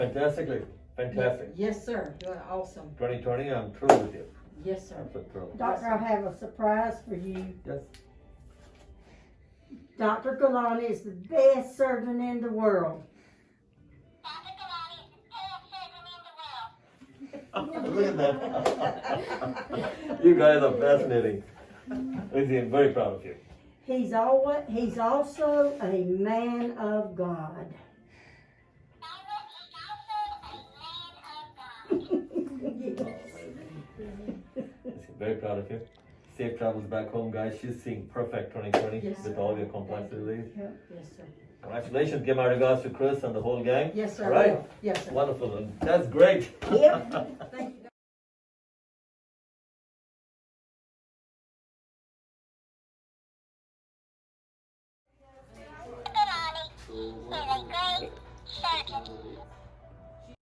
Fantastically, fantastic. Yes, sir. You are awesome. 2020, I'm thrilled with you. Yes, sir. I'm so thrilled. Doctor, I have a surprise for you. Yes. Dr. Gulani is the best surgeon in the world. Look at that. You guys are fascinating. I'm very proud of you. He's also a man of God. Very proud of you. Safe travels back home, guys. She's seeing perfect 2020 Yes, with sir. all your complexities. Yes, sir. Congratulations. Give my regards to Chris and the whole gang. Yes, sir. Right? Yes, sir. Wonderful. And that's great. Yep. Thank you. Gulani is a great surgeon.